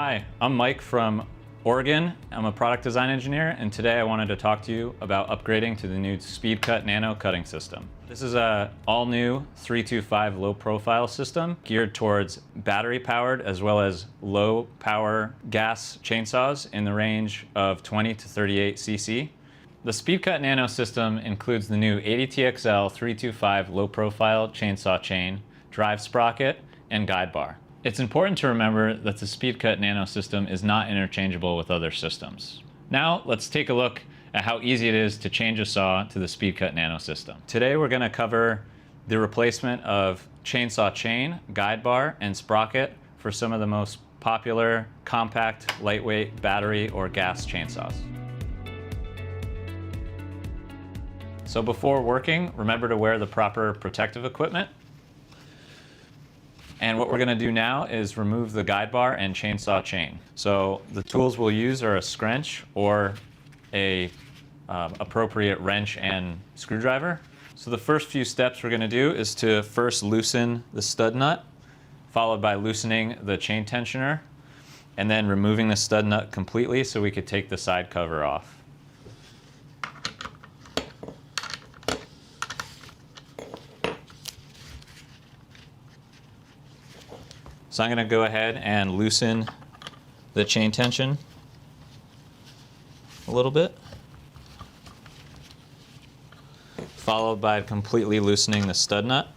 Hi, I'm Mike from Oregon. I'm a product design engineer, and today I wanted to talk to you about upgrading to the new SpeedCut Nano cutting system. This is an all-new 325 low-profile system geared towards battery-powered as well as low-power gas chainsaws in the range of 20 to 38 cc. The SpeedCut Nano system includes the new 80TXL 325 low-profile chainsaw chain, drive sprocket, and guide bar. It's important to remember that the SpeedCut Nano system is not interchangeable with other systems. Now let's take a look at how easy it is to change a saw to the SpeedCut Nano system. Today we're going to cover the replacement of chainsaw chain, guide bar, and sprocket for some of the most popular compact, lightweight, battery or gas chainsaws. So before working, remember to wear the proper protective equipment. And what we're going to do now is remove the guide bar and chainsaw chain. So the tools we'll use are a scrunch or a appropriate wrench and screwdriver. So the first few steps we're going to do is to first loosen the stud nut, followed by loosening the chain tensioner, and then removing the stud nut completely so we could take the side cover off. So I'm going to go ahead and loosen the chain tension a little bit, followed by completely loosening the stud nut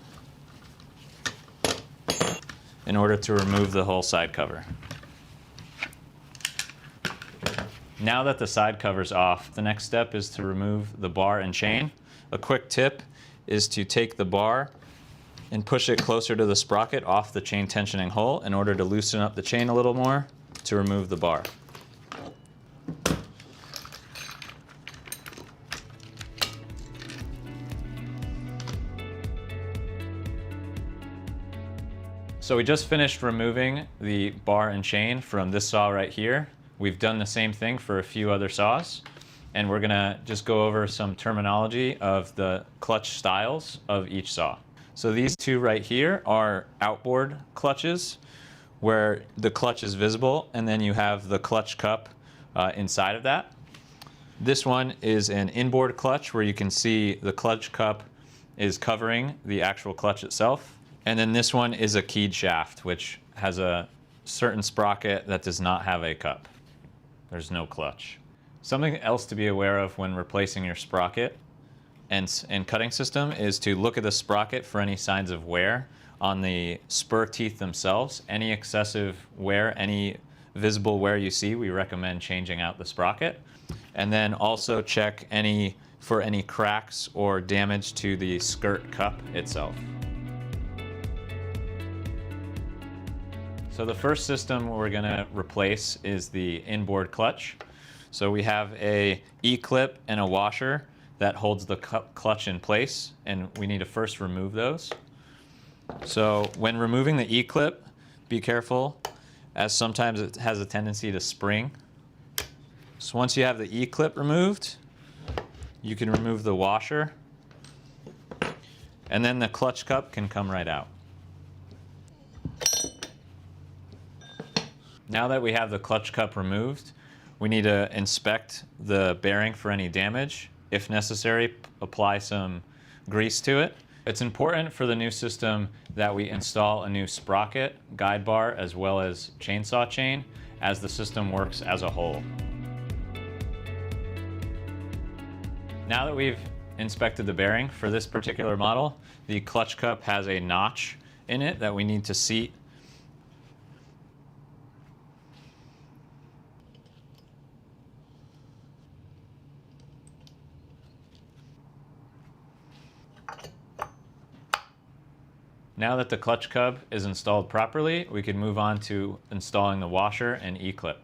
in order to remove the whole side cover. Now that the side cover's off, the next step is to remove the bar and chain. A quick tip is to take the bar and push it closer to the sprocket off the chain tensioning hole in order to loosen up the chain a little more to remove the bar. So we just finished removing the bar and chain from this saw right here. We've done the same thing for a few other saws, and we're gonna just go over some terminology of the clutch styles of each saw. So these two right here are outboard clutches where the clutch is visible, and then you have the clutch cup inside of that. This one is an inboard clutch where you can see the clutch cup is covering the actual clutch itself. And then this one is a keyed shaft, which has a certain sprocket that does not have a cup. There's no clutch. Something else to be aware of when replacing your sprocket and cutting system is to look at the sprocket for any signs of wear on the spur teeth themselves. Any excessive wear, any visible wear you see, we recommend changing out the sprocket. And then also check for any cracks or damage to the skirt cup itself. So the first system we're going to replace is the inboard clutch. So we have a E-clip and a washer that holds the clutch in place, and we need to first remove those. So when removing the E-clip, be careful, as sometimes it has a tendency to spring. So once you have the E-clip removed, you can remove the washer, and then the clutch cup can come right out. Now that we have the clutch cup removed, we need to inspect the bearing for any damage. If necessary, apply some grease to it. It's important for the new system that we install a new sprocket, guide bar, as well as chainsaw chain, as the system works as a whole. Now that we've inspected the bearing for this particular model, the clutch cup has a notch in it that we need to seat. Now that the clutch cup is installed properly, we can move on to installing the washer and E-clip.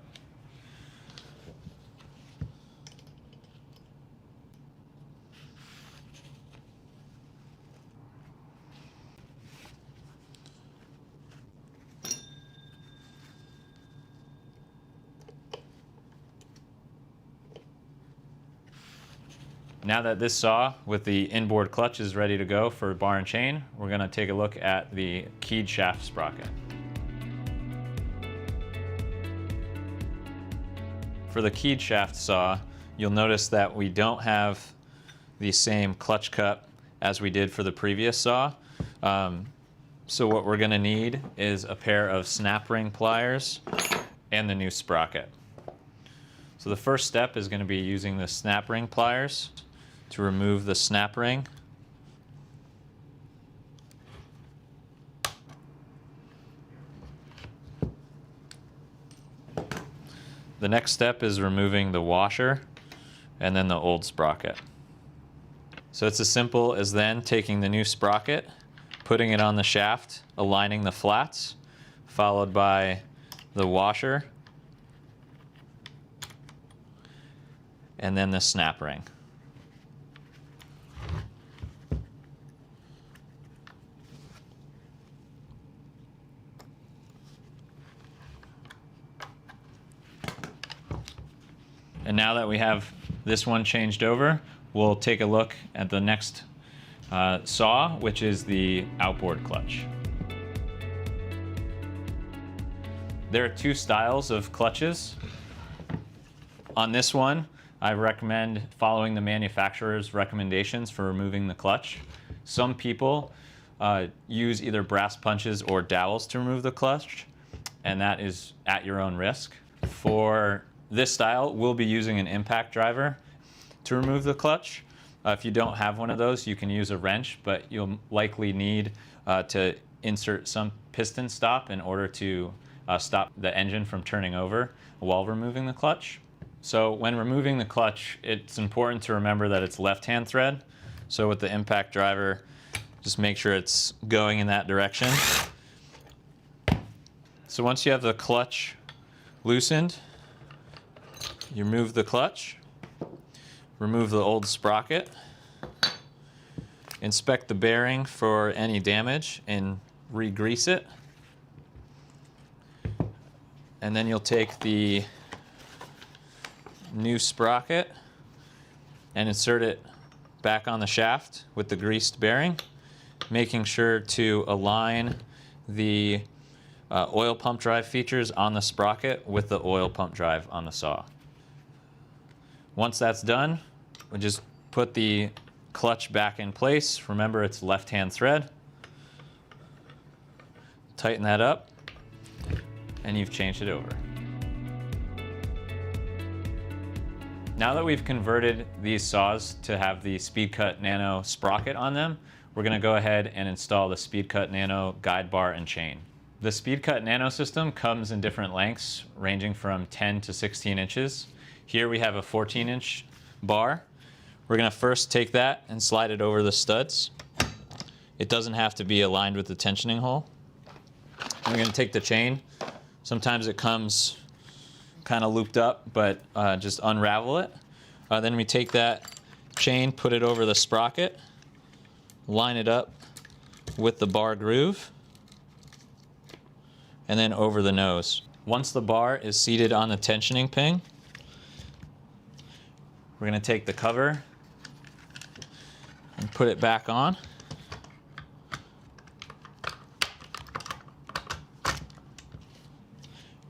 Now that this saw with the inboard clutch is ready to go for bar and chain, we're going to take a look at the keyed shaft sprocket. For the keyed shaft saw, you'll notice that we don't have the same clutch cut as we did for the previous saw. So what we're going to need is a pair of snap ring pliers and the new sprocket. So the first step is going to be using the snap ring pliers to remove the snap ring. The next step is removing the washer and then the old sprocket. So it's as simple as then taking the new sprocket, putting it on the shaft, aligning the flats, followed by the washer, and then the snap ring. And now that we have this one changed over, we'll take a look at the next saw, which is the outboard clutch. There are two styles of clutches. On this one, I recommend following the manufacturer's recommendations for removing the clutch. Some people use either brass punches or dowels to remove the clutch, and that is at your own risk. For this style, we'll be using an impact driver to remove the clutch. If you don't have one of those, you can use a wrench, but you'll likely need to insert some piston stop in order to stop the engine from turning over while removing the clutch. So when removing the clutch, it's important to remember that it's left-hand thread. So with the impact driver, just make sure it's going in that direction. So once you have the clutch loosened, you remove the clutch, remove the old sprocket, inspect the bearing for any damage, and re-grease it. And then you'll take the new sprocket and insert it back on the shaft with the greased bearing, making sure to align the oil pump drive features on the sprocket with the oil pump drive on the saw. Once that's done, we'll just put the clutch back in place. Remember, it's left-hand thread. Tighten that up, and you've changed it over. Now that we've converted these saws to have the SpeedCut Nano sprocket on them, we're going to go ahead and install the SpeedCut Nano guide bar and chain. The SpeedCut Nano system comes in different lengths, ranging from 10 to 16 inches. Here we have a 14-inch bar. We're going to first take that and slide it over the studs. It doesn't have to be aligned with the tensioning hole. We're going to take the chain. Sometimes it comes kind of looped up, but just unravel it. Then we take that chain, put it over the sprocket, line it up with the bar groove, and then over the nose. Once the bar is seated on the tensioning pin, we're going to take the cover and put it back on.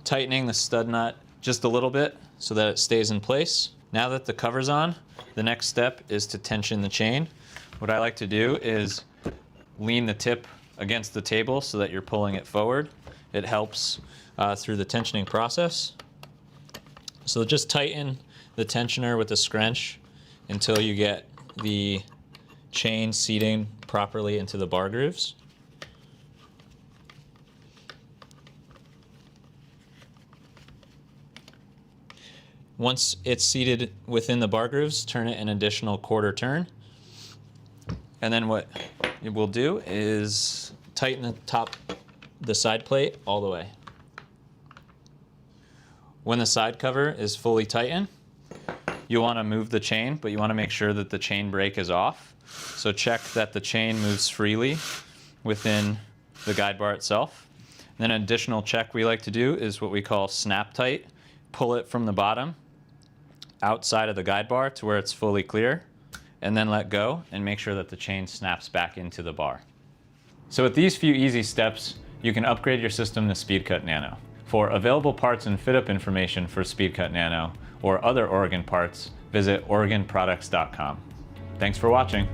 Tightening the stud nut just a little bit so that it stays in place. Now that the cover's on, the next step is to tension the chain. What I like to do is lean the tip against the table so that you're pulling it forward. It helps through the tensioning process. So just tighten the tensioner with the scrunch until you get the chain seating properly into the bar grooves. Once it's seated within the bar grooves, turn it an additional quarter turn. And then what it will do is tighten the side plate all the way. When the side cover is fully tightened, you want to move the chain, but you want to make sure that the chain brake is off. So check that the chain moves freely within the guide bar itself. And then an additional check we like to do is what we call snap tight. Pull it from the bottom outside of the guide bar to where it's fully clear, and then let go and make sure that the chain snaps back into the bar. So with these few easy steps, you can upgrade your system to SpeedCut Nano. For available parts and fit-up information for SpeedCut Nano or other Oregon parts, visit OregonProducts.com. Thanks for watching.